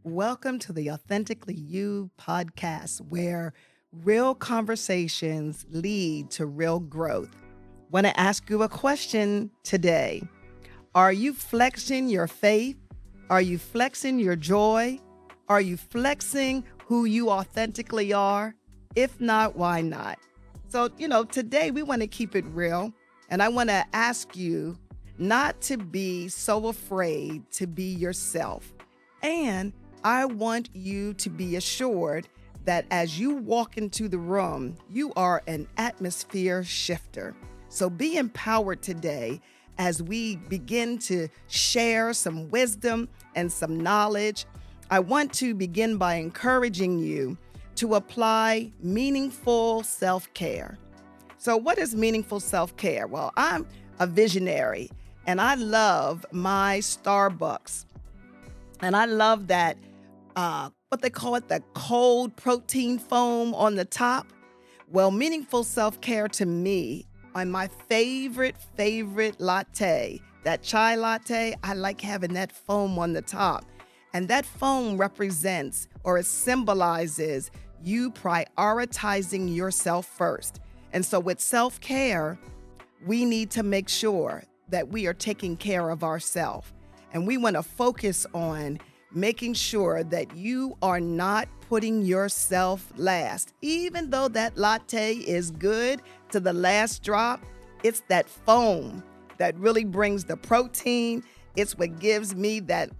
Welcome to the Authentically You podcast, where real conversations lead to real growth. Want to ask you a question today. Are you flexing your faith? Are you flexing your joy? Are you flexing who you authentically are? If not, why not? So, today we want to keep it real. And I want to ask you not to be so afraid to be yourself. And I want you to be assured that as you walk into the room, you are an atmosphere shifter. So be empowered today as we begin to share some wisdom and some knowledge. I want to begin by encouraging you to apply meaningful self-care. So what is meaningful self-care? Well, I'm a visionary and I love my Starbucks. And I love that, what they call it, the cold protein foam on the top. Well, meaningful self-care to me, and my favorite latte, that chai latte, I like having that foam on the top. And that foam represents, or it symbolizes, you prioritizing yourself first. And so with self-care, we need to make sure that we are taking care of ourselves. And we want to focus on making sure that you are not putting yourself last. Even though that latte is good to the last drop, it's that foam that really brings the protein. It's what gives me that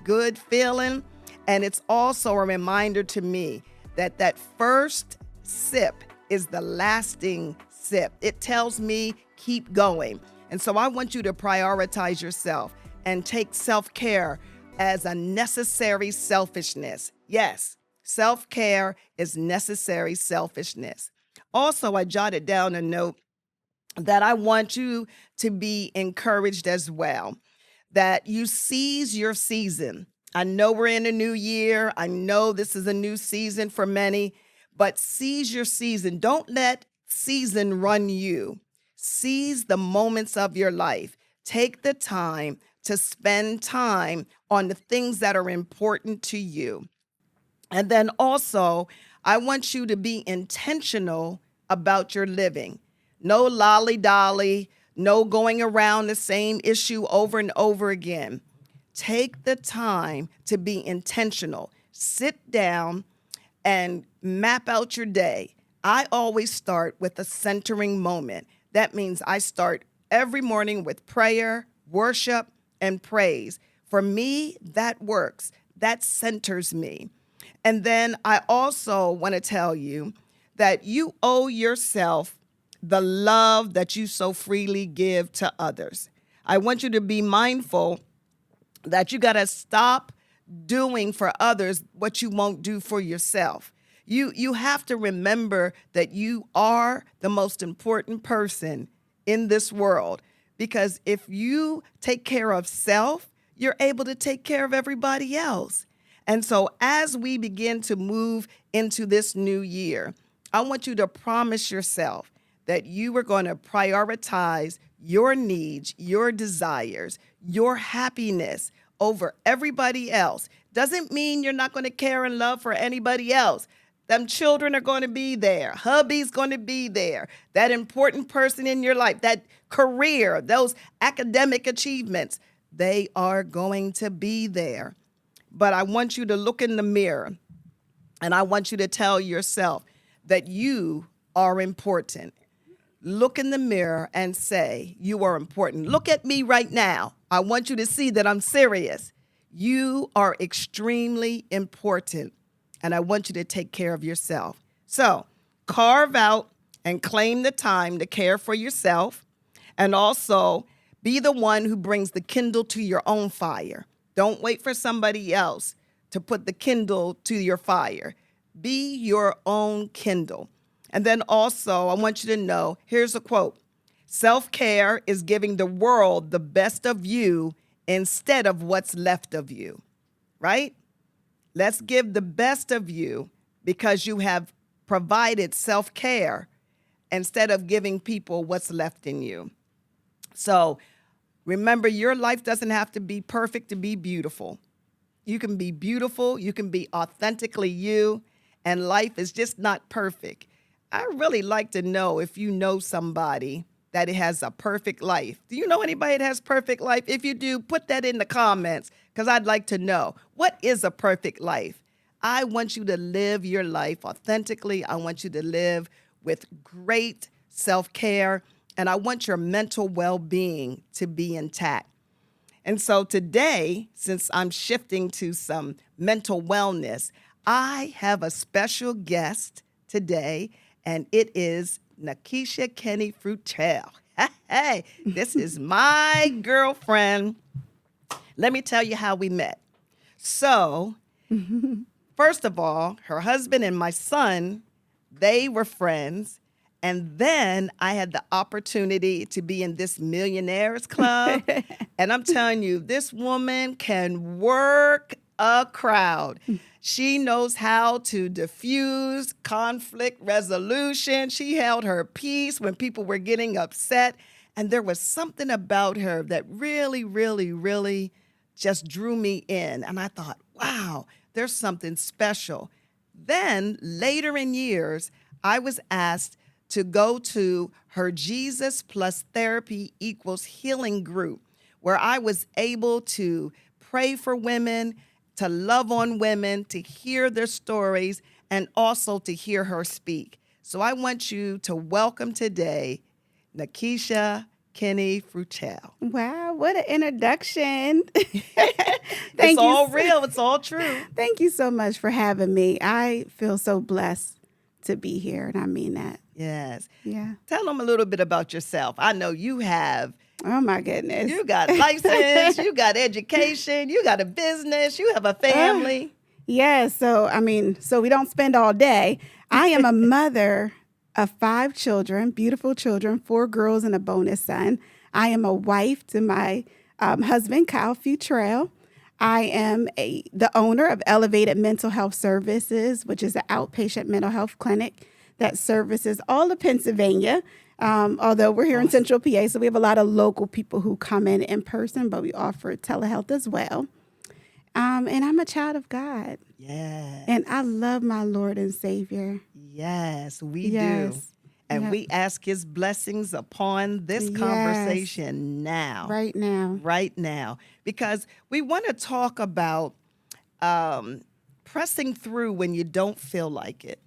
good feeling. And it's also a reminder to me that that first sip is the lasting sip. It tells me keep going. And so I want you to prioritize yourself and take self-care as a necessary selfishness. Yes, self-care is necessary selfishness. Also, I jotted down a note that I want you to be encouraged as well, that you seize your season. I know we're in a new year. I know this is a new season for many, but seize your season. Don't let season run you. Seize the moments of your life. Take the time to spend time on the things that are important to you. And then also, I want you to be intentional about your living. No lolly-dolly, no going around the same issue over and over again. Take the time to be intentional. Sit down and map out your day. I always start with a centering moment. That means I start every morning with prayer, worship, and praise. For me, that works. That centers me. And then I also want to tell you that you owe yourself the love that you so freely give to others. I want you to be mindful that you got to stop doing for others what you won't do for yourself. You have to remember that you are the most important person in this world, because if you take care of self, you're able to take care of everybody else. And so as we begin to move into this new year, I want you to promise yourself that you are going to prioritize your needs, your desires, your happiness over everybody else. Doesn't mean you're not going to care and love for anybody else. Them children are going to be there. Hubby's going to be there. That important person in your life, that career, those academic achievements, they are going to be there. But I want you to look in the mirror and I want you to tell yourself that you are important. Look in the mirror and say, you are important. Look at me right now. I want you to see that I'm serious. You are extremely important, and I want you to take care of yourself. So carve out and claim the time to care for yourself, and also be the one who brings the kindle to your own fire. Don't wait for somebody else to put the kindle to your fire. Be your own kindle. And then also, I want you to know, here's a quote: self-care is giving the world the best of you instead of what's left of you, right? Let's give the best of you because you have provided self-care instead of giving people what's left in you. So remember, your life doesn't have to be perfect to be beautiful. You can be beautiful. You can be authentically you. And life is just not perfect. I really like to know if you know somebody that it has a perfect life. Do you know anybody that has perfect life? If you do, put that in the comments because I'd like to know. What is a perfect life? I want you to live your life authentically. I want you to live with great self-care, and I want your mental well-being to be intact. And so today, since I'm shifting to some mental wellness, I have a special guest today, and it is Nakisha Kenny Fruitel. Hey, this is my girlfriend. Let me tell you how we met. So, first of all, her husband and my son, they were friends. And then I had the opportunity to be in this millionaires club. And I'm telling you, this woman can work a crowd. She knows how to diffuse conflict resolution. She held her peace when people were getting upset. And there was something about her that really, really, really just drew me in. And I thought, wow, there's something special. Then later in years, I was asked to go to her Jesus Plus Therapy Equals Healing group, where I was able to pray for women, to love on women, to hear their stories, and also to hear her speak. So I want you to welcome today Nakisha Kenny Fruitel. Wow, what an introduction. It's all real. It's all true. Thank you so much for having me. I feel so blessed to be here, and I mean that. Yes. Yeah. Tell them a little bit about yourself. I know you have. Oh, my goodness. You got license, you got education, you got a business, you have a family. Yeah, so we don't spend all day. I am a mother of 5 children, beautiful children, 4 girls and a bonus son. I am a wife to my husband, Kyle Futrell. I am the owner of Elevated Mental Health Services, which is an outpatient mental health clinic that services all of Pennsylvania. Although we're here in Central PA, so we have a lot of local people who come in person, but we offer telehealth as well. And I'm a child of God. Yes. And I love my Lord and Savior. Yes, we do. And we ask his blessings upon this conversation now. Right now. Right now. Because we want to talk about pressing through when you don't feel like it.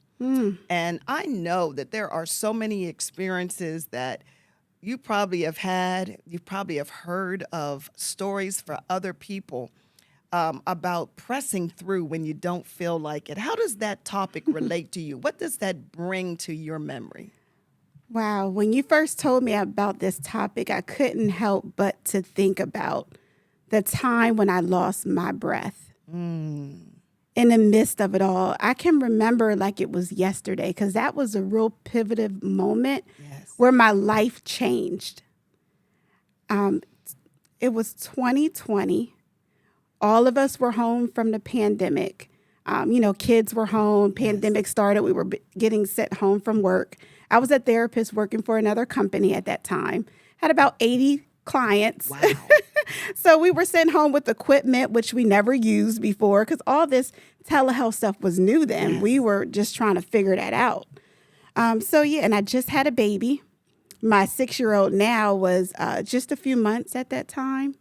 And I know that there are so many experiences that you probably have had, you probably have heard of stories for other people about pressing through when you don't feel like it. How does that topic relate to you? What does that bring to your memory? Wow. When you first told me about this topic, I couldn't help but to think about the time when I lost my breath. In the midst of it all, I can remember like it was yesterday because that was a real pivotal moment where my life changed. It was 2020. All of us were home from the pandemic. Kids were home. Pandemic started. We were getting sent home from work. I was a therapist working for another company at that time. Had about 80 clients. Wow. So we were sent home with equipment, which we never used before because all this telehealth stuff was new then. Yes. We were just trying to figure that out. And I just had a baby. My 6-year-old now was just a few months at that time.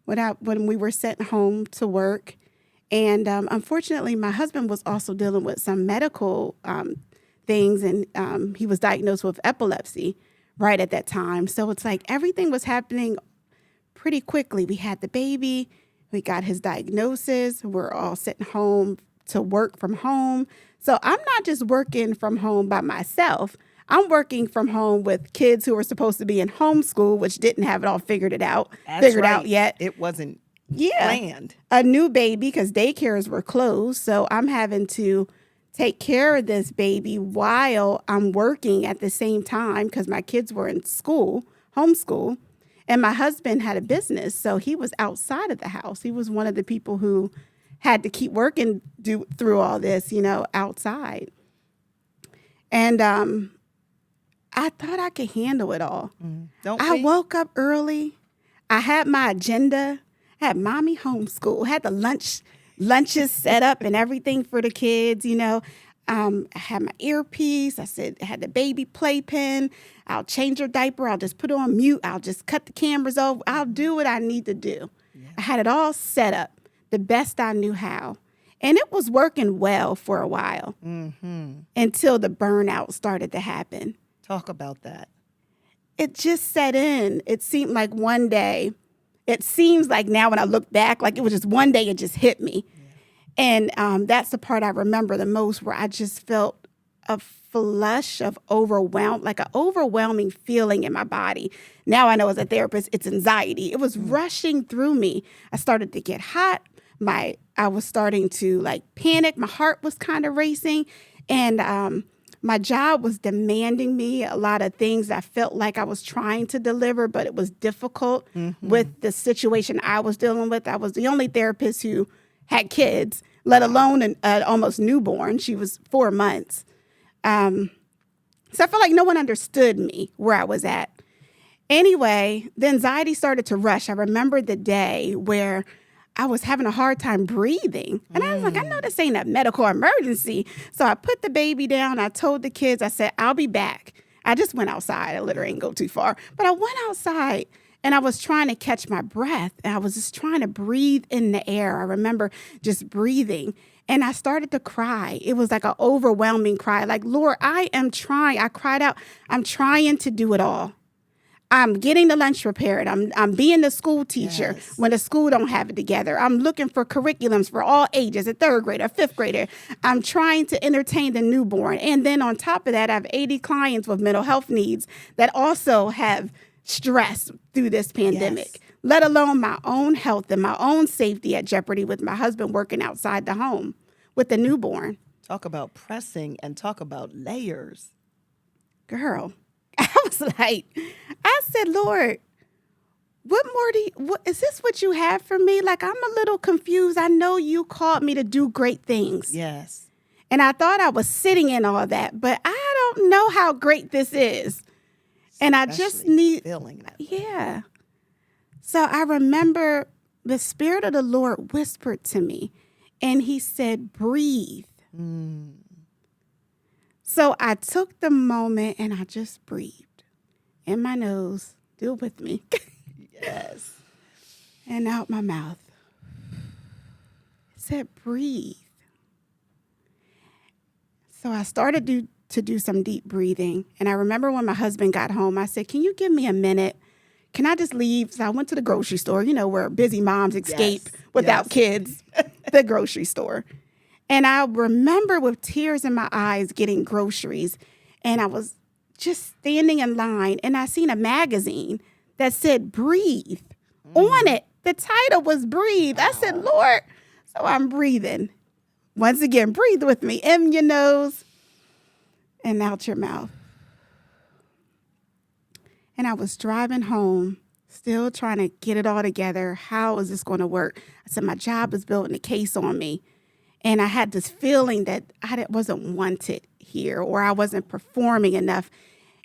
Wow. When we were sent home to work. And unfortunately, my husband was also dealing with some medical things, and he was diagnosed with epilepsy right at that time. So it's like everything was happening pretty quickly. We had the baby, we got his diagnosis, we're all sitting home to work from home. So I'm not just working from home by myself. I'm working from home with kids who were supposed to be in homeschool, which didn't have it all figured out yet. It wasn't planned. A new baby because daycares were closed. So I'm having to take care of this baby while I'm working at the same time because my kids were in school, homeschool. And my husband had a business, so he was outside of the house. He was one of the people who had to keep working through all this, outside. And I thought I could handle it all. I woke up early. I had my agenda. I had mommy homeschool. Had the lunch lunches set up and everything for the kids, you know. I had my earpiece. I had the baby playpen. I'll change her diaper. I'll just put her on mute. I'll just cut the cameras off. I'll do what I need to do. Yeah. I had it all set up the best I knew how. And it was working well for a while until the burnout started to happen. Talk about that. It just set in. It seemed like one day, it seems like now when I look back, like it was just one day it just hit me. And that's the part I remember the most, where I just felt a flush of overwhelmed, like an overwhelming feeling in my body. Now I know as a therapist, it's anxiety. It was rushing through me. I started to get hot. I was starting to like panic. My heart was kind of racing. And my job was demanding me a lot of things I felt like I was trying to deliver, but it was difficult with the situation I was dealing with. I was the only therapist who had kids, let alone an almost newborn. She was 4 months. So I felt like no one understood me where I was at. Anyway, the anxiety started to rush. I remember the day where I was having a hard time breathing. And I was like, I know this ain't a medical emergency. So I put the baby down. I told the kids, I said, I'll be back. I just went outside. I literally didn't go too far. But I went outside. And I was trying to catch my breath, and I was just trying to breathe in the air. I remember just breathing, and I started to cry. It was like an overwhelming cry, like, Lord, I am trying. I cried out, I'm trying to do it all. I'm getting the lunch prepared. I'm being the school teacher when the school don't have it together. I'm looking for curriculums for all ages, a third grader, a fifth grader. I'm trying to entertain the newborn. And then on top of that, I have 80 clients with mental health needs that also have stress through this pandemic, let alone my own health and my own safety at jeopardy with my husband working outside the home with the newborn. Talk about pressing and talk about layers. Girl, I was like, I said, Lord, what more is this what you have for me? Like, I'm a little confused. I know you called me to do great things. Yes. And I thought I was sitting in all that, but I don't know how great this is. And I just need feeling that. Yeah. So I remember the Spirit of the Lord whispered to me, and he said, breathe. So I took the moment and I just breathed in my nose. Do it with me. Yes. And out my mouth. It said, breathe. So I started to do some deep breathing. And I remember when my husband got home, I said, can you give me a minute? Can I just leave? So I went to the grocery store, you know, where busy moms escape without kids, the grocery store. And I remember with tears in my eyes getting groceries. And I was just standing in line, and I seen a magazine that said, breathe. On it, the title was Breathe. I said, Lord, so I'm breathing. Once again, breathe with me. In your nose and out your mouth. And I was driving home, still trying to get it all together. How is this going to work? I said, my job is building a case on me. And I had this feeling that I wasn't wanted here, or I wasn't performing enough.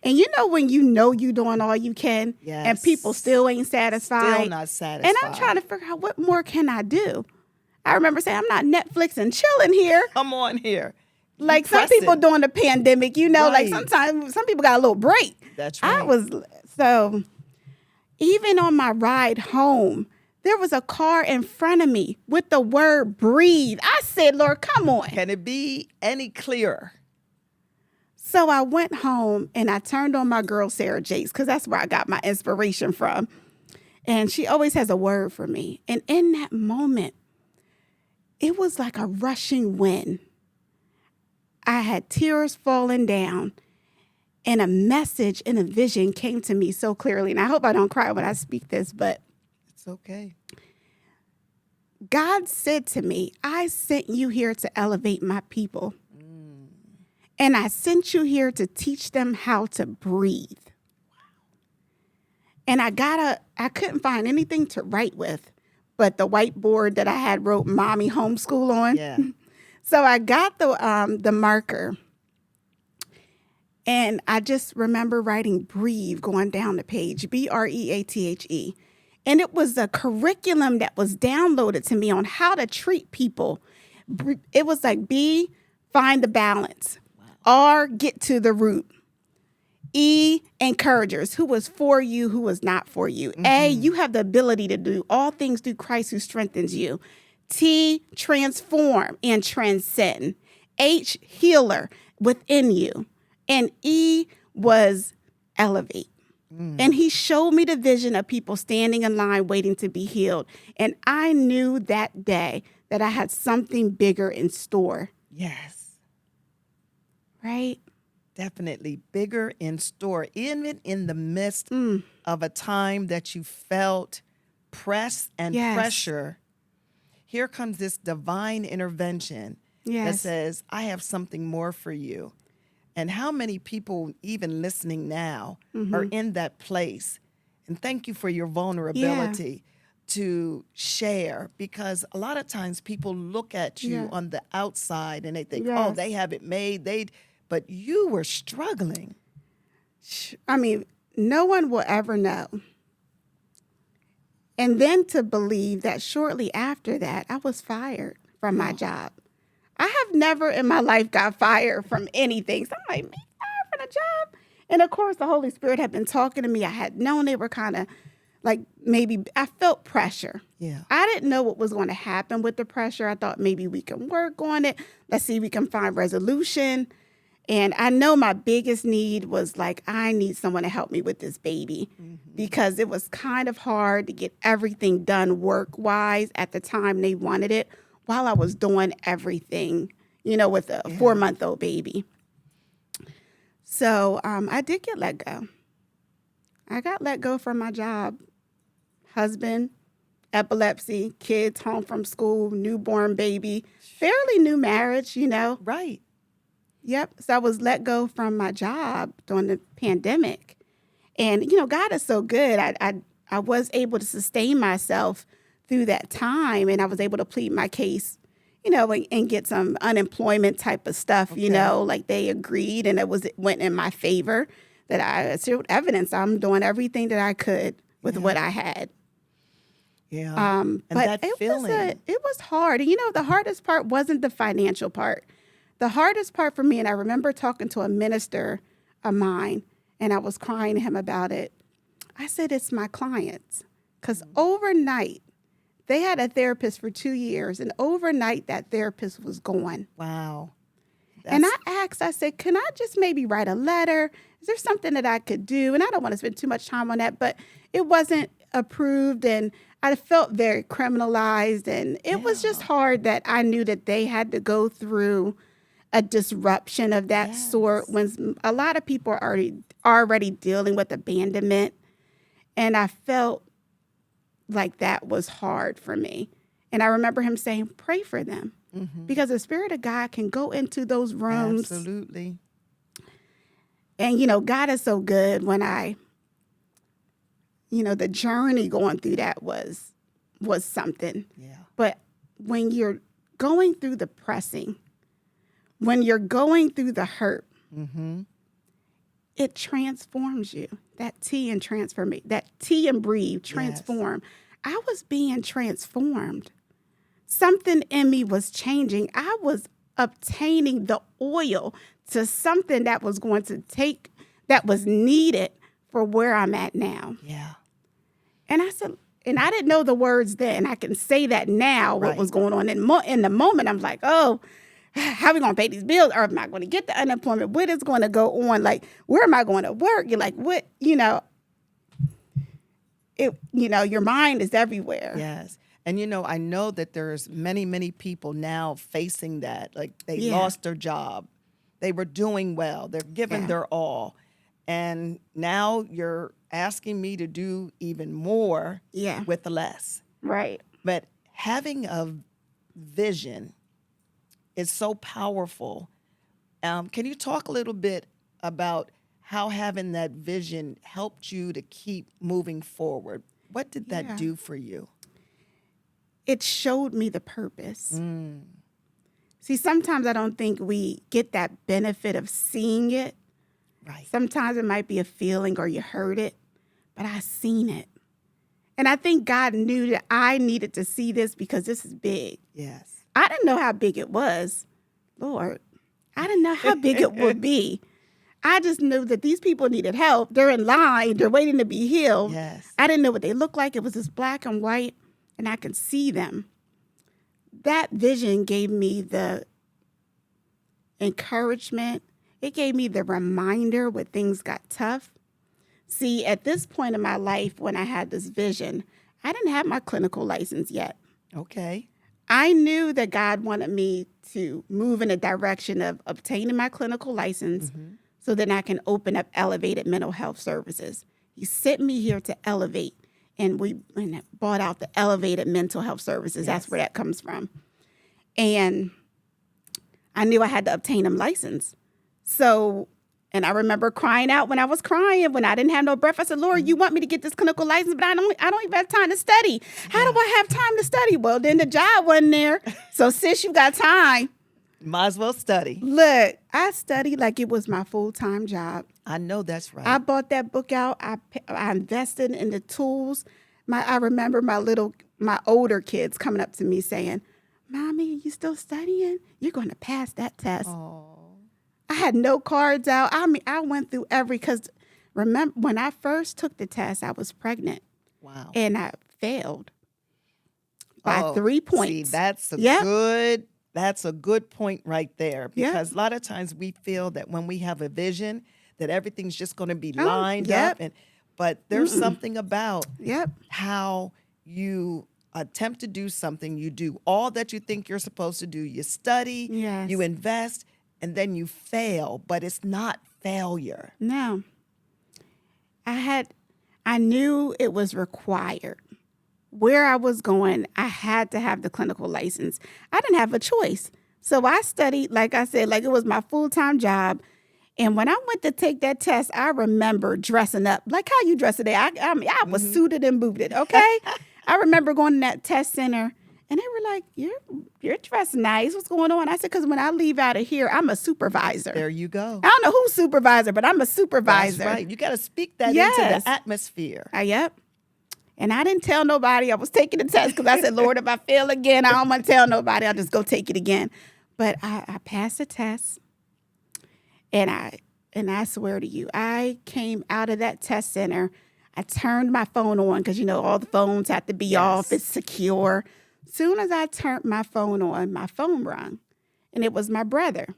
And you know when you know you're doing all you can, and people still ain't satisfied. Still not satisfied. And I'm trying to figure out what more can I do. I remember saying, I'm not Netflix and chilling here. Come on here. Like some people during the pandemic, you know, like sometimes some people got a little break. That's right. So even on my ride home, there was a car in front of me with the word breathe. I said, Lord, come on. Can it be any clearer? So I went home and I turned on my girl, Sarah Jakes, because that's where I got my inspiration from. And she always has a word for me. And in that moment, it was like a rushing wind. I had tears falling down, and a message and a vision came to me so clearly. And I hope I don't cry when I speak this, but it's okay. God said to me, I sent you here to elevate my people. And I sent you here to teach them how to breathe. And I couldn't find anything to write with but the whiteboard that I had wrote Mommy Homeschool on. Yeah. So I got the marker, and I just remember writing breathe going down the page, BREATHE. And it was a curriculum that was downloaded to me on how to treat people. It was like B, find the balance. R, get to the root. E, encouragers, who was for you, who was not for you. A, you have the ability to do all things through Christ who strengthens you. T, transform and transcend. H, healer within you. And E was elevate. And he showed me the vision of people standing in line waiting to be healed. And I knew that day that I had something bigger in store. Yes. Right? Definitely bigger in store, even in the midst of a time that you felt press and pressure. Here comes this divine intervention that says, I have something more for you. And how many people, even listening now, are in that place? And thank you for your vulnerability to share, because a lot of times people look at you on the outside and they think, oh, they have it made. But you were struggling. I mean, no one will ever know. And then to believe that shortly after that, I was fired from my job. I have never in my life got fired from anything. So I'm like, me fired from a job? And of course, the Holy Spirit had been talking to me. I had known they were kind of like, maybe I felt pressure. Yeah. I didn't know what was going to happen with the pressure. I thought maybe we can work on it. Let's see if we can find resolution. And I know my biggest need was like, I need someone to help me with this baby, because it was kind of hard to get everything done work-wise at the time they wanted it, while I was doing everything, with a 4-month-old baby. So I did get let go. I got let go from my job. Husband, epilepsy, kids home from school, newborn baby, fairly new marriage, Right. Yep. So I was let go from my job during the pandemic. And, God is so good. I was able to sustain myself through that time, and I was able to plead my case, and get some unemployment type of stuff, like they agreed, and it went in my favor, that I showed evidence. I'm doing everything that I could with what I had. Yeah. And but that feeling. It was hard. And, the hardest part wasn't the financial part. The hardest part for me, and I remember talking to a minister of mine, and I was crying to him about it. I said, it's my clients. Because overnight, they had a therapist for 2 years, and overnight that therapist was gone. Wow. And I said, can I just maybe write a letter? Is there something that I could do? And I don't want to spend too much time on that, but it wasn't approved, and I felt very criminalized, and it was just hard that I knew that they had to go through a disruption of that sort when a lot of people are already dealing with abandonment. And I felt like that was hard for me. And I remember him saying, pray for them, because the Spirit of God can go into those rooms. Absolutely. And, God is so good when the journey going through that was something. Yeah. But when you're going through the pressing, when you're going through the hurt, it transforms you. That T in transform, that T in breathe, transform. Yes. I was being transformed. Something in me was changing. I was obtaining the oil to something that was going to that was needed for where I'm at now. Yeah. And I said, and I didn't know the words then. I can say that now, what was going on. In the moment, I'm like, oh, how are we going to pay these bills? Or am I going to get the unemployment? What is going to go on? Like, where am I going to work? You're like, what, your mind is everywhere. Yes. And, I know that there's many, many people now facing that. Like, they lost their job. They were doing well. They're giving their all. And now you're asking me to do even more with less. Right. But having a vision is so powerful. Can you talk a little bit about how having that vision helped you to keep moving forward? What did that do for you? It showed me the purpose. See, sometimes I don't think we get that benefit of seeing it. Right. Sometimes it might be a feeling or you heard it, but I seen it. And I think God knew that I needed to see this because this is big. Yes. I didn't know how big it was. Lord, I didn't know how big it would be. I just knew that these people needed help. They're in line. They're waiting to be healed. Yes. I didn't know what they looked like. It was just black and white, and I could see them. That vision gave me the encouragement. It gave me the reminder when things got tough. See, at this point in my life, when I had this vision, I didn't have my clinical license yet. Okay. I knew that God wanted me to move in a direction of obtaining my clinical license so that I can open up Elevated Mental Health Services. He sent me here to elevate, and we bought out the Elevated Mental Health Services. Yes. That's where that comes from. And I knew I had to obtain a license. So, and I remember crying out when I was crying, when I didn't have no breath. I said, Lord, you want me to get this clinical license, but I don't even have time to study. How do I have time to study? Well, then the job wasn't there. So sis, you got time. Might as well study. Look, I studied like it was my full-time job. I know that's right. I bought that book out. I invested in the tools. I remember my older kids coming up to me saying, Mommy, you still studying? You're going to pass that test. Oh. I had no cards out. I mean, I went through because remember when I first took the test, I was pregnant. Wow. And I failed by 3 points. See, that's a good point right there. Because a lot of times we feel that when we have a vision that everything's just going to be lined up, but there's something about how you attempt to do something. You do all that you think you're supposed to do. You study, you invest, and then you fail, but it's not failure. No. I knew it was required. Where I was going, I had to have the clinical license. I didn't have a choice. So I studied, like I said, like it was my full-time job. And when I went to take that test, I remember dressing up like how you dress today. I mean, I was suited and booted, okay? I remember going to that test center, and they were like, you're dressed nice. What's going on? I said, because when I leave out of here, I'm a supervisor. There you go. I don't know who's supervisor, but I'm a supervisor. That's right. You got to speak that into the atmosphere. Yep. And I didn't tell nobody I was taking the test because I said, Lord, if I fail again, I don't want to tell nobody. I'll just go take it again. But I passed the test, and I swear to you, I came out of that test center. I turned my phone on because, all the phones have to be off. It's secure. Soon as I turned my phone on, my phone rang, and it was my brother.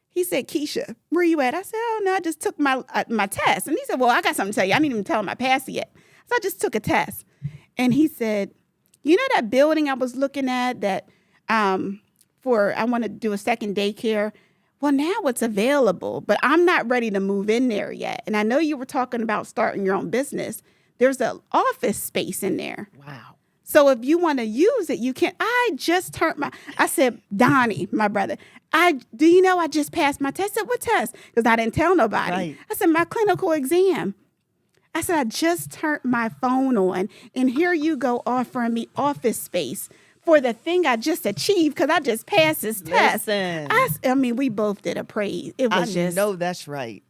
He said, Keisha, where you at? I said, oh, no, I just took my test. And he said, well, I got something to tell you. I didn't even tell him I passed it yet. So I just took a test. And he said, you know that building I was looking at that I want to do a second daycare? Well, now it's available, but I'm not ready to move in there yet. And I know you were talking about starting your own business. There's an office space in there. Wow. So if you want to use it, you can. I just turned I said, Donnie, my brother, do you know I just passed my test? I said, what test? Because I didn't tell nobody. Right. I said, my clinical exam. I said, I just turned my phone on, and here you go offering me office space for the thing I just achieved because I just passed this test. Listen. I mean, we both did a praise. It was I know that's right.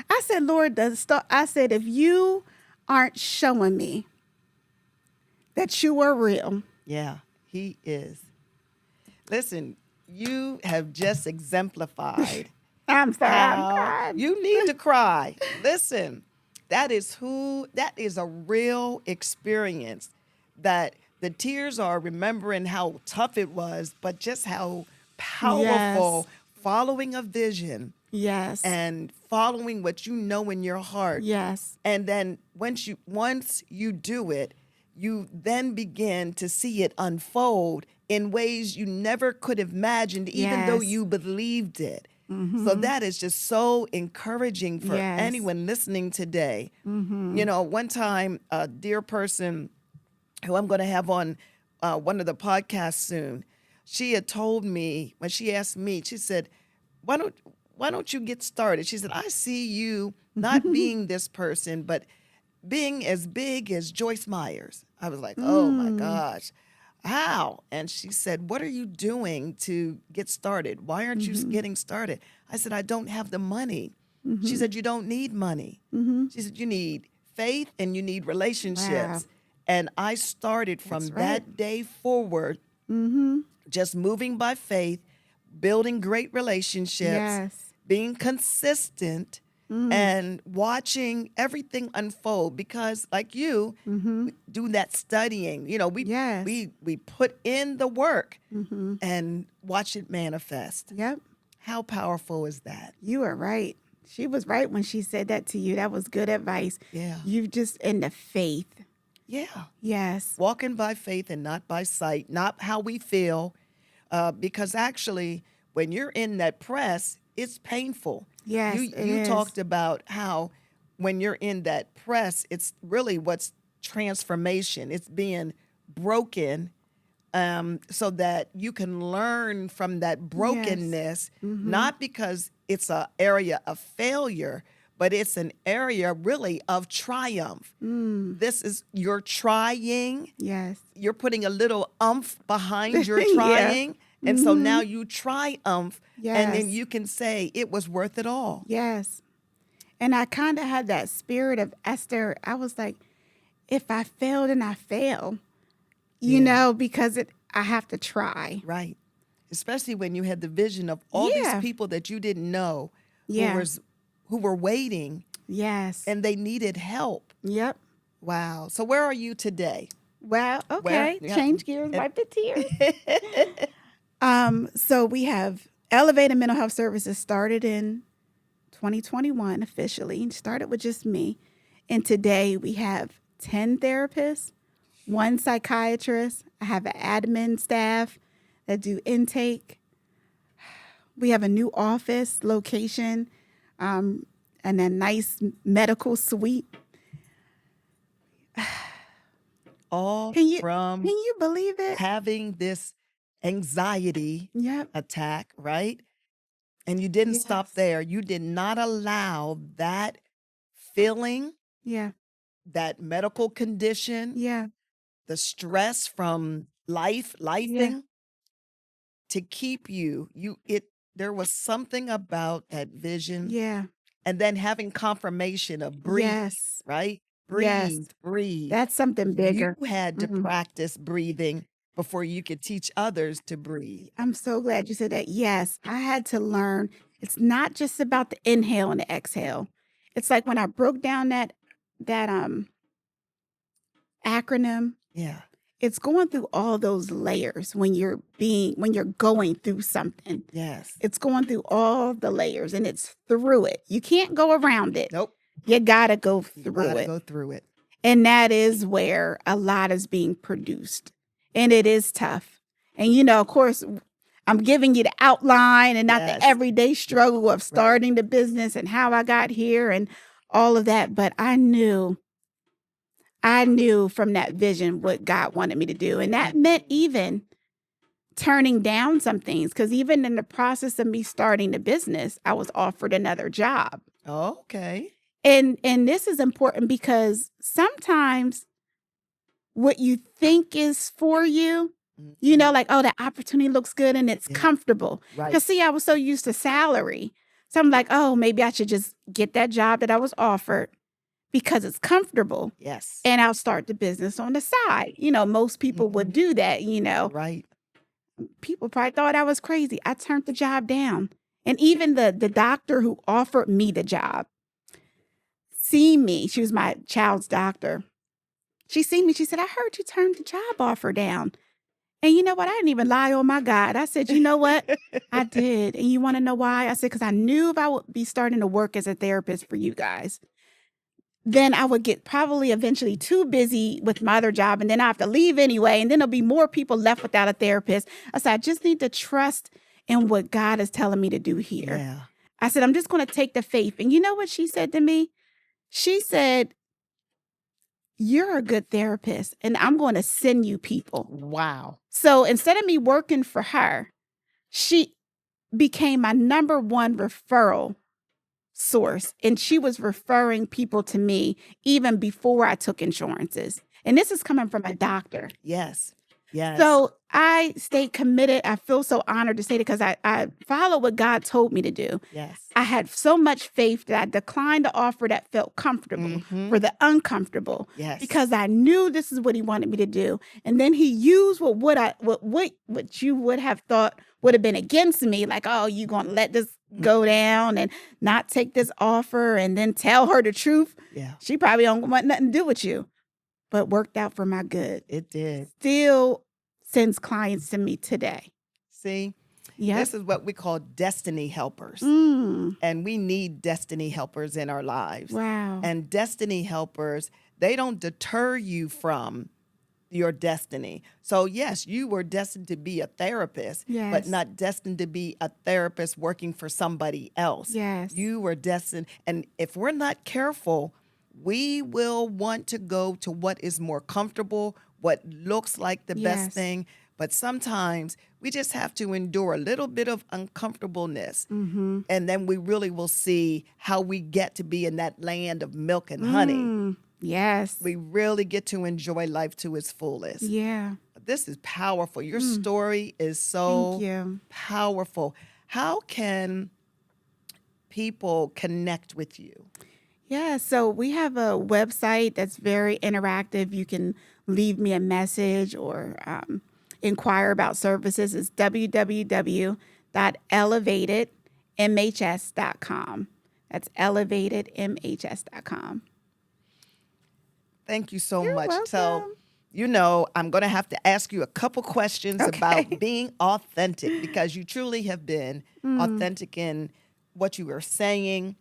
I said, Lord, I said, if you aren't showing me that you are real. Yeah, he is. Listen, you have just exemplified. I'm sorry. how you need to cry. Listen, that is a real experience that the tears are remembering how tough it was, but just how powerful following a vision. Yes. And following what you know in your heart. Yes. And then once you do it, you then begin to see it unfold in ways you never could have imagined, even though you believed it. Mm-hmm. So that is just so encouraging for anyone listening today. Mm-hmm. One time, a dear person who I'm going to have on one of the podcasts soon, she had told me, when she asked me, she said, why don't you get started? She said, I see you not being this person, but being as big as Joyce Myers. I was like, oh my gosh, how? And she said, what are you doing to get started? Why aren't you getting started? I said, I don't have the money. She said, you don't need money. She said, you need faith and you need relationships. And I started That's from right. that day forward, Mm-hmm. just moving by faith, building great relationships, Yes. being consistent, Mm. and watching everything unfold. Because, like you, Mm-hmm. we do that studying. You know, we Yes. we we put in the work Mm-hmm. and watch it manifest. Yep. How powerful is that? You are right. She was right when she said that to you. That was good advice. Yeah, You just in the faith. yeah. Yes. Walking by faith and not by sight, not how we feel. Because actually, when you're in that press, it's painful. Yes, You it you is. talked about how when you're in that press, it's really what's transformation. It's being broken, so that you can learn from that Yes. brokenness, Mm-hmm. not because it's an area of failure, but it's an area really of triumph. Mm. This is you're trying, Yes. you're putting a little umph behind your Yeah. trying. And so Mm-hmm. now you triumph, and then Yes. you can say it was worth it all. Yes. And I kind of had that spirit of Esther. I was like, if I fail, then I fail, Yeah, because I have to try. right. Especially when you had the vision of all these Yeah. people that you didn't know who Yeah. was who were waiting Yes. and they needed help. Yep. Wow. So where are you today? Well, Where? okay. Yeah. Change gears, And- wipe the tears. So we have Elevated Mental Health Services started in 2021 officially. Started with just me. And today we have 10 therapists, one psychiatrist. I have an admin staff that do intake. We have a new office location, and a nice medical suite. all Can from you believe it? having this anxiety Yep. attack, right? And you didn't stop Yes. there. You did not allow that feeling, Yeah. that medical condition, Yeah. the stress from Yeah. lifing to keep you. There was something about that vision, Yeah. and then having confirmation of breathe, Yes. right? Yes. Breathe. That's something bigger. You had to Mhm. practice breathing before you could teach others to breathe. I'm so glad you said that. Yes, I had to learn. It's not just about the inhale and the exhale. It's like when I broke down that acronym, Yeah. it's going through all those layers when you're going through something. Yes. It's going through all the layers and it's through it. You can't go around it. Nope. You gotta go You through gotta it. go through it. And that is where a lot is being produced. And it is tough. And of course, I'm giving you the outline and not Yes. the everyday struggle of Right. starting the business and how I got here and all of that. But I knew from that vision what God wanted me to do. And that meant even turning down some things, because even in the process of me starting the business, I was offered another job. Okay. And this is important because sometimes what you think is for you, Mhm. like, oh, that opportunity looks good and it's Yeah. comfortable. Right. Because see, I was so used to salary. So I'm like, oh, maybe I should just get that job that I was offered because it's comfortable. Yes. And I'll start the business on the side. Most people would do that, Right. People probably thought I was crazy. I turned the job down. And even the doctor who offered me the job, seen me. She was my child's doctor. She seen me. She said, I heard you turned the job offer down. And you know what? I didn't even lie on my God. I said, you know what? I did. And you want to know why? I said, because I knew if I would be starting to work as a therapist for you guys, then I would get probably eventually too busy with my other job. And then I have to leave anyway. And then there'll be more people left without a therapist. I said, I just need to trust in what God is telling me to do here. Yeah. I said, I'm just going to take the faith. And you know what she said to me? She said, you're a good therapist and I'm going to send you people. Wow. So instead of me working for her, she became my number one referral source. And she was referring people to me even before I took insurances. And this is coming from a doctor. Yes. Yes. So I stayed committed. I feel so honored to say it because I follow what God told me to do. Yes. I had so much faith that I declined the offer that felt comfortable for the uncomfortable Yes. because I knew this is what he wanted me to do. And then he used what you would have thought would have been against me, like, oh, you going to let this go down and not take this offer and then tell her the truth. Yeah. She probably don't want nothing to do with you, but worked out for my good. It did. Still sends clients to me today. See, Yep. this is what we call destiny helpers. And we need destiny helpers in our lives. Wow. And destiny helpers, they don't deter you from your destiny. So yes, you were destined to be a therapist, but Yes. not destined to be a therapist working for somebody else. Yes. You were destined. And if we're not careful, we will want to go to what is more comfortable, what looks like the best Yes. thing. But sometimes we just have to endure a little bit of uncomfortableness. And then we really will see how we get to be in that land of milk and honey. Yes. We really get to enjoy life to its fullest. Yeah. This is powerful. Your story is so Thank you. powerful. How can people connect with you? Yeah. So we have a website that's very interactive. You can leave me a message or inquire about services. It's www.elevatedmhs.com. That's elevatedmhs.com. Thank you so You're much. So, welcome. I'm going to have to ask you a couple questions about being authentic because you truly have been authentic in what you were saying,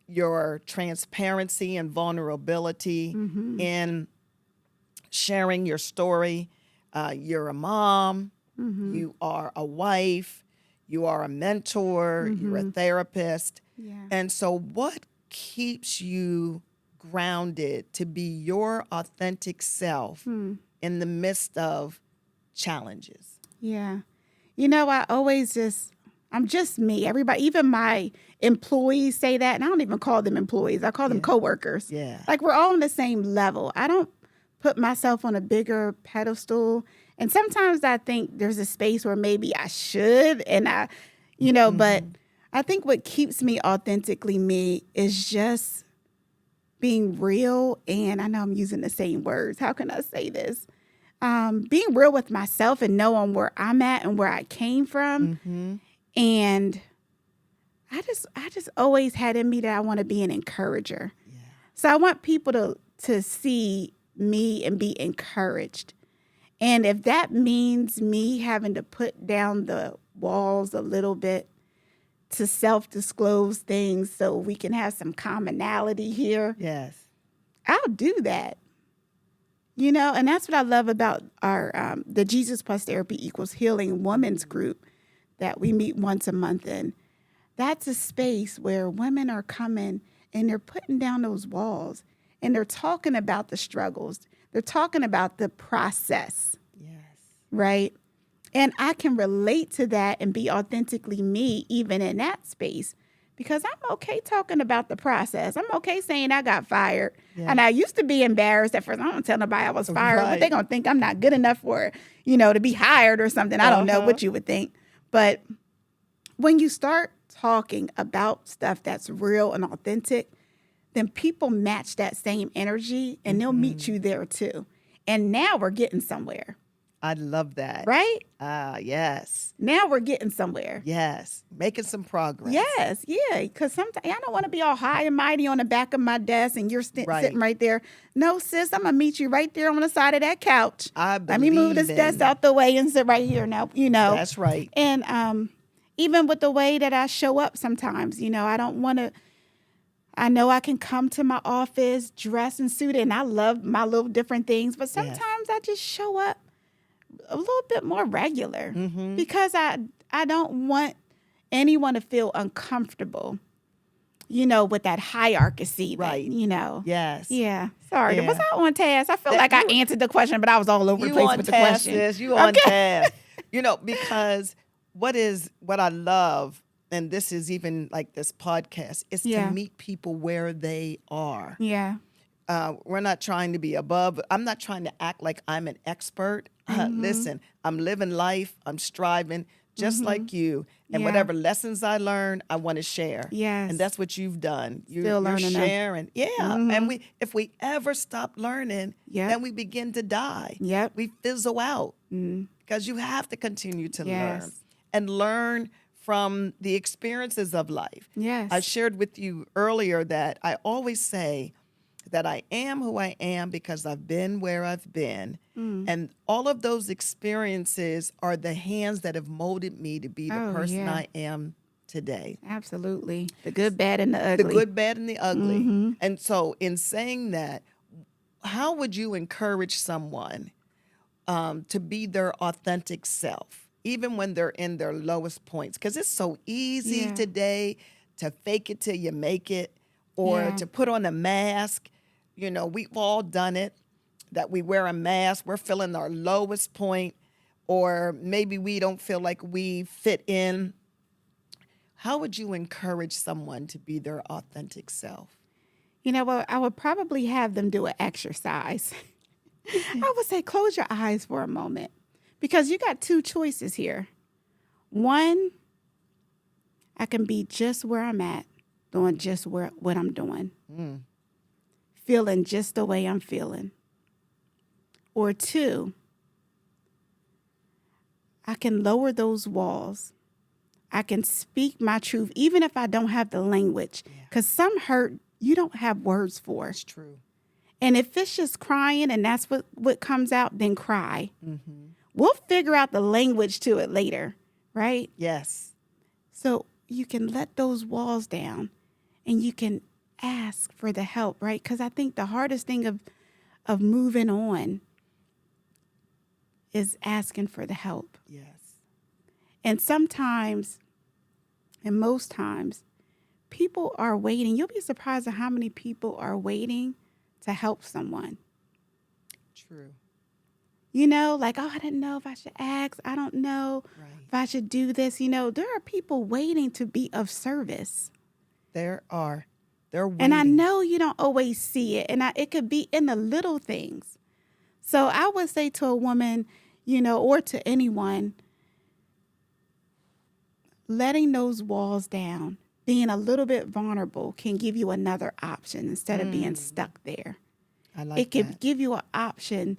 your transparency and vulnerability in sharing your story. You're a mom, you are a wife, you are a mentor, you're a therapist. Yeah. And so what keeps you grounded to be your authentic self in the midst of challenges? Yeah. I'm just me. Everybody, even my employees say that, and I don't even call them employees. I call them coworkers. Yeah. Like we're all on the same level. I don't put myself on a bigger pedestal. And sometimes I think there's a space where maybe I should, and but I think what keeps me authentically me is just being real. And I know I'm using the same words. How can I say this? Being real with myself and knowing where I'm at and where I came from. And I just always had in me that I want to be an encourager. Yeah. So I want people to see me and be encouraged. And if that means me having to put down the walls a little bit to self-disclose things so we can have some commonality here, Yes. I'll do that. And that's what I love about our the Jesus Plus Therapy Equals Healing Women's group that we meet once a month in. That's a space where women are coming and they're putting down those walls and they're talking about the struggles. They're talking about the process. Yes. Right? And I can relate to that and be authentically me even in that space because I'm okay talking about the process. I'm okay saying I got fired. Yeah. And I used to be embarrassed at first. I don't tell nobody I was fired, but Right. they're going to think I'm not good enough for, to be hired or something. I don't know what you would think. But when you start talking about stuff that's real and authentic, then people match that same energy and they'll meet you there too. And now we're getting somewhere. I love that. Right? Yes. Now we're getting somewhere. Yes. Making some progress. Yes, yeah. Because sometimes I don't want to be all high and mighty on the back of my desk and you're Right. sitting right there. No, sis, I'm going to meet you right there on the side of that couch. I Let me move this believe in- desk out the way and sit right here now, That's right. And even with the way that I show up sometimes, I don't want to. I know I can come to my office dressed and suited, and I love my little different things, but sometimes I just show up a little bit more regular because I don't want anyone to feel uncomfortable, with that hierarchy. Right. Yes. Yeah. Sorry. Yeah. Was I on task? I feel like I answered the question, but I was all over the You place on with the task, question. sis. You on task. Because what I love, and this is even like this podcast, is Yeah. to meet people where they are. Yeah. We're not trying to be above. I'm not trying to act like I'm an expert. Listen, I'm living life. I'm striving just like you. And Yeah. whatever lessons I learn, I want to share. Yes. And that's what you've done. Still You're learning them. sharing. Yeah. And if we ever stop learning, Yep. then we begin to die. Yep. We fizzle out because you have to continue to learn Yes. and learn from the experiences of life. Yes. I shared with you earlier that I always say that I am who I am because I've been where I've been. And all of those experiences are the hands that have molded me to be the Oh, person yeah. I am today. Absolutely. The good, bad, and the The ugly. good, bad, and the ugly. And so, in saying that, how would you encourage someone to be their authentic self, even when they're in their lowest points? Because it's so easy Yeah. today to fake it till you make it, or Yeah. to put on a mask. You know, we've all done it, that we wear a mask, we're feeling our lowest point, or maybe we don't feel like we fit in. How would you encourage someone to be their authentic self? You know what? I would probably have them do an exercise. I would say close your eyes for a moment because you got two choices here. One, I can be just where I'm at, doing just what I'm doing, feeling just the way I'm feeling. Or two, I can lower those walls. I can speak my truth, even if I don't have the language, because some hurt you don't have words for. It's true. And if it's just crying and that's what comes out, then cry. We'll figure out the language to it later, right? Yes. So you can let those walls down and you can ask for the help, right? Because I think the hardest thing of moving on is asking for the help. Yes. And sometimes, and most times, people are waiting. You'll be surprised at how many people are waiting to help someone. True. You know, like, oh, I didn't know if I should ask. I don't know if I should do this. You know, there are people waiting to be of service. There are. They're waiting. And I know you don't always see it. And it could be in the little things. So I would say to a woman, you know, or to anyone, letting those walls down, being a little bit vulnerable can give you another option instead of being stuck there. I like It can that. give you an option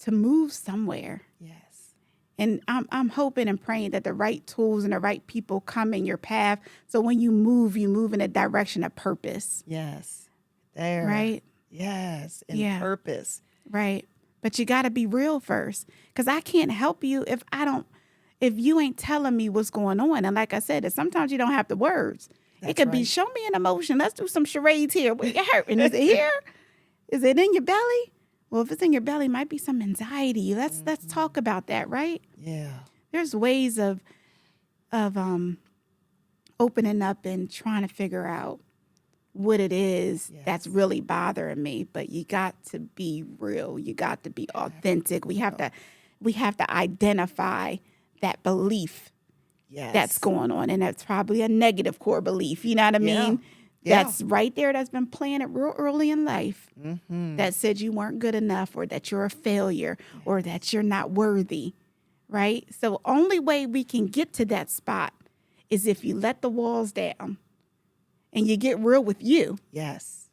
to move somewhere. Yes. And I'm hoping and praying that the right tools and the right people come in your path. So when you move in a direction of purpose. Yes. There. Right? Yes. And Yeah. purpose. Right. But you got to be real first. Because I can't help you if you ain't telling me what's going on. And like I said, sometimes you don't have the words. It could be, right. show me an emotion. Let's do some charades here. Where you hurting? Is it here? Is it in your belly? Well, if it's in your belly, it might be some anxiety. Let's talk about that, right? Yeah. There's ways of opening up and trying to figure out what it is that's really bothering me. But you got to be real. You got to be authentic. We have to identify that belief Yes. that's going on. And that's probably a negative core belief. You know what I mean? Yeah. That's right there. That's been planted real early in life. That said you weren't good enough, or that you're a failure, or that you're not worthy. Right? So only way we can get to that spot is if you let the walls down and you get real with you. Yes.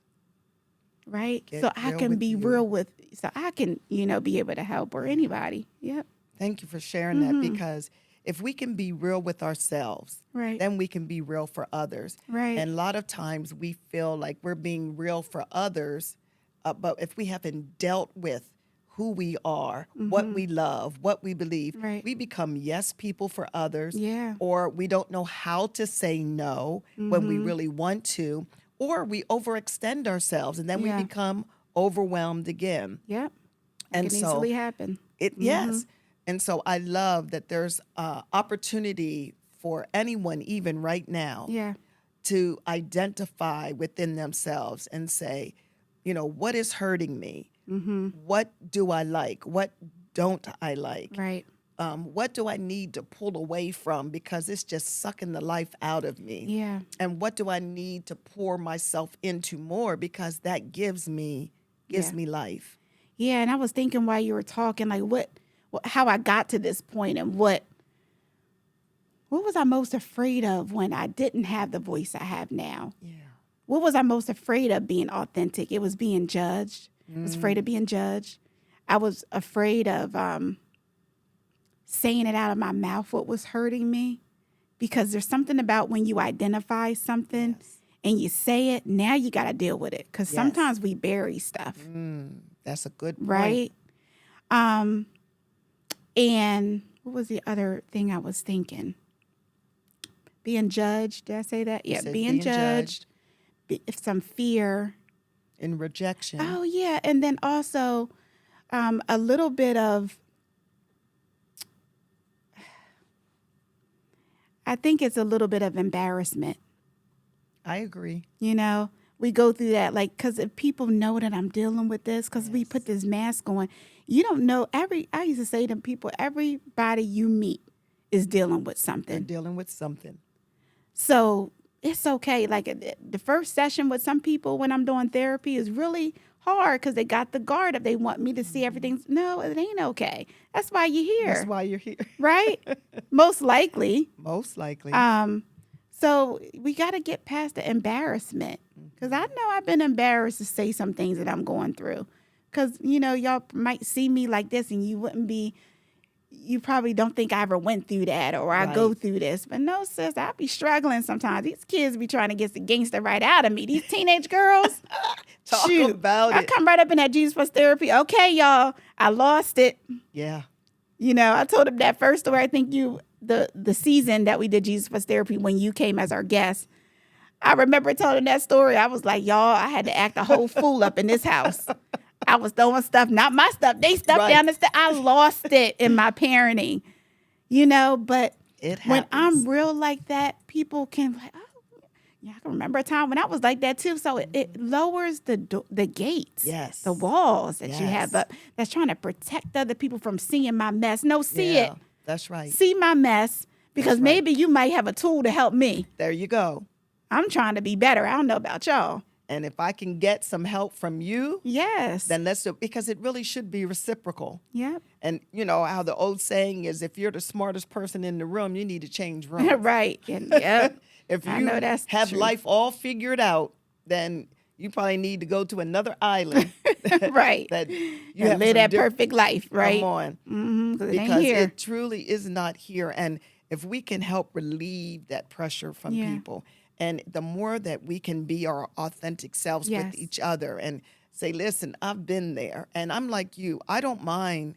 Right? Get So I real can with be you. real with, so I can, be able to help, or anybody. Yep. Thank you for sharing that, because if we can be real with ourselves, Right. then we can be real for others. Right. And a lot of times we feel like we're being real for others, but if we haven't dealt with who we are, what we love, what we believe, Right. we become yes people for others, Yeah. or we don't know how to say no when we really want to, or we overextend ourselves and then Yeah. we become overwhelmed again. Yep. And It can so easily happen. Yes. And so I love that there's opportunity for anyone, even right now, Yeah. to identify within themselves and say, what is hurting me? What do I like? What don't I like? Right. What do I need to pull away from because it's just sucking the life out of me? Yeah. And what do I need to pour myself into more because that gives me gives Yeah. me life. Yeah, and I was thinking while you were talking, like how I got to this point, and what was I most afraid of when I didn't have the voice I have now? Yeah. What was I most afraid of being authentic? It was being judged. I was afraid of being judged. I was afraid of saying it out of my mouth what was hurting me, because there's something about when you identify something Yes. and you say it, now you got to deal with it, because Yes. sometimes we bury stuff, That's a good point. right? And what was the other thing I was thinking? Being judged. Did I say that? You Yeah, said being judged. Some fear. in rejection. Oh, yeah. And then also a little bit of, I think it's a little bit of embarrassment. I agree. You know, we go through that, like, because if people know that I'm dealing with this, because we put this mask on, you don't know. I used to say to people, everybody you meet is dealing with They're something. dealing with something. So it's okay. Like the first session with some people when I'm doing therapy is really hard because they got the guard up. They want me to see everything. No, it ain't okay. That's why you're here. That's why you're here. Right? Most likely. Most likely. So we got to get past the embarrassment, because I know I've been embarrassed to say some things that I'm going through, because, you know, y'all might see me like this and you probably don't think I ever went through that, or I go Right. through this. But no, sis, I be struggling sometimes. These kids be trying to get the gangster right out of me. These teenage girls. Talk Shoot, about I it. come right up in that Jesus Plus Therapy. Okay, y'all, I lost it. Yeah. You know, I told him that first story. I think the season that we did Jesus Plus Therapy, when you came as our guest, I remember telling that story. I was like, y'all, I had to act a whole fool up in this house. I was throwing stuff, not my stuff, they stuff Right. down the stairs. I lost it in my parenting, you know, but It when happens. I'm real like that, people can like, oh, yeah, I can remember a time when I was like that too. So it lowers the gates, Yes. the walls that you have Yes. up that's trying to protect other people from seeing my mess. No, see Yeah. it. That's right. See my mess, because That's right. maybe you might have a tool to help me. There you go. I'm trying to be better. I don't know about y'all. And if I can get some help from you, Yes. then let's do, because it really should be reciprocal. Yep. And you know how the old saying is, if you're the smartest person in the room, you need to change rooms. Right. And yep. If I you know that's the have truth. life all figured out, then you probably need to go to another island. Right. That you And have live some that diff- perfect life, right? Come on. Because it ain't Because here. it truly is not here. And if we can help relieve that pressure from Yeah. people, and the more that we can be our authentic selves Yes. with each other and say, listen, I've been there and I'm like you, I don't mind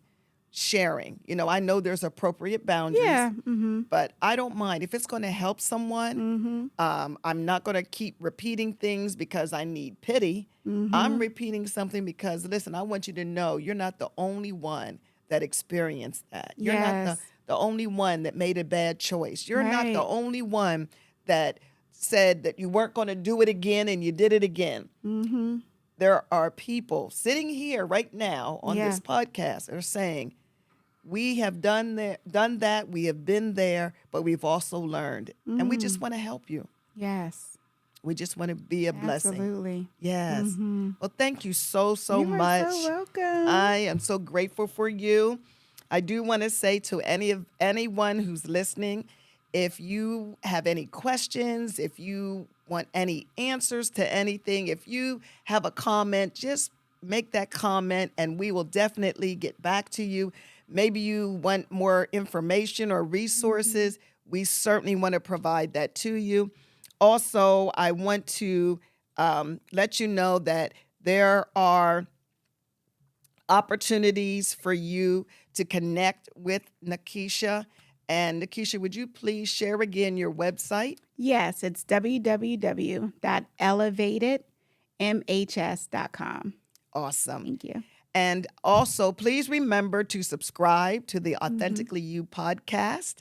sharing. You know, I know there's appropriate boundaries, Yeah. Mm-hmm. but I don't mind. If it's going to help someone, I'm not going to keep repeating things because I need pity. I'm repeating something because, listen, I want you to know you're not the only one that experienced that. You're not Yes. the only one that made a bad choice. You're not Right. the only one that said that you weren't going to do it again and you did it again. Mm-hmm. There are people sitting here right now on Yeah. this podcast that are saying, we have done that, we have been there, but we've also learned. And we just want to help you. Yes. We just want to be a blessing. Absolutely. Yes. Mhm. Well, thank you so You are much. so welcome. I am so grateful for you. I do want to say to anyone who's listening, if you have any questions, if you want any answers to anything, if you have a comment, just make that comment and we will definitely get back to you. Maybe you want more information or resources. We certainly want to provide that to you. Also, I want to let you know that there are opportunities for you to connect with Nakisha. And Nakisha, would you please share again your website? Yes, it's www.elevatedmhs.com. Awesome. Thank you. And also, please remember to subscribe to the Authentically You podcast.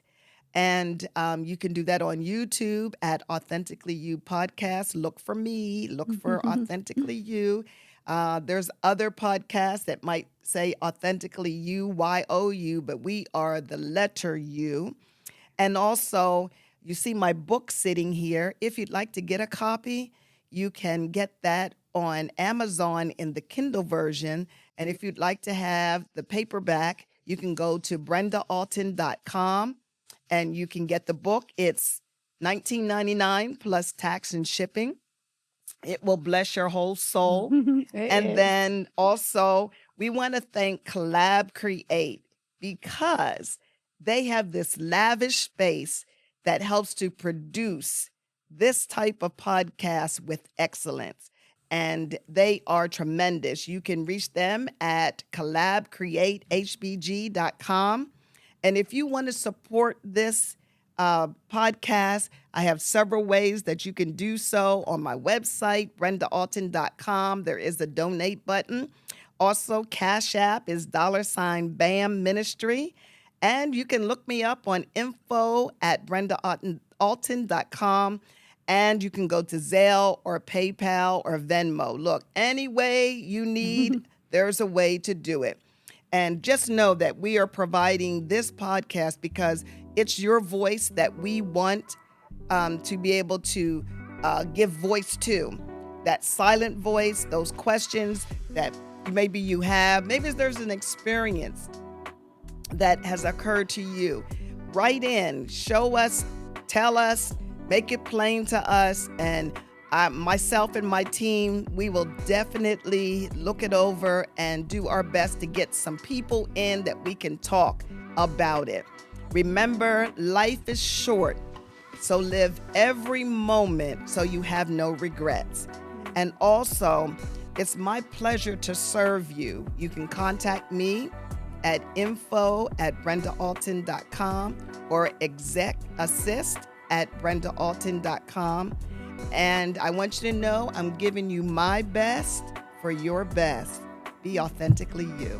And you can do that on YouTube at Authentically You podcast. Look for me, look for Authentically You. There's other podcasts that might say Authentically You, Y-O-U, but we are the letter U. And also, you see my book sitting here. If you'd like to get a copy, you can get that on Amazon in the Kindle version. And if you'd like to have the paperback, you can go to brendaalton.com and you can get the book. It's $19.99 plus tax and shipping. It will bless your whole soul. And then also, we want to thank Collab Create because they have this lavish space that helps to produce this type of podcast with excellence. And they are tremendous. You can reach them at collabcreatehbg.com. And if you want to support this podcast, I have several ways that you can do so on my website, brendaalton.com. There is a donate button. Also, Cash App is $BAM Ministry. And you can look me up on info@brendaalton.com. And you can go to Zelle or PayPal or Venmo. Look, any way you need, there's a way to do it. And just know that we are providing this podcast because it's your voice that we want to be able to give voice to. That silent voice, those questions that maybe you have. Maybe there's an experience that has occurred to you. Write in, show us, tell us, make it plain to us, and myself and my team, we will definitely look it over and do our best to get some people in that we can talk about it. Remember, life is short, so live every moment so you have no regrets. And also, it's my pleasure to serve you. You can contact me at info@brendaalton.com or execassist@brendaalton.com. And I want you to know I'm giving you my best for your best. Be authentically you.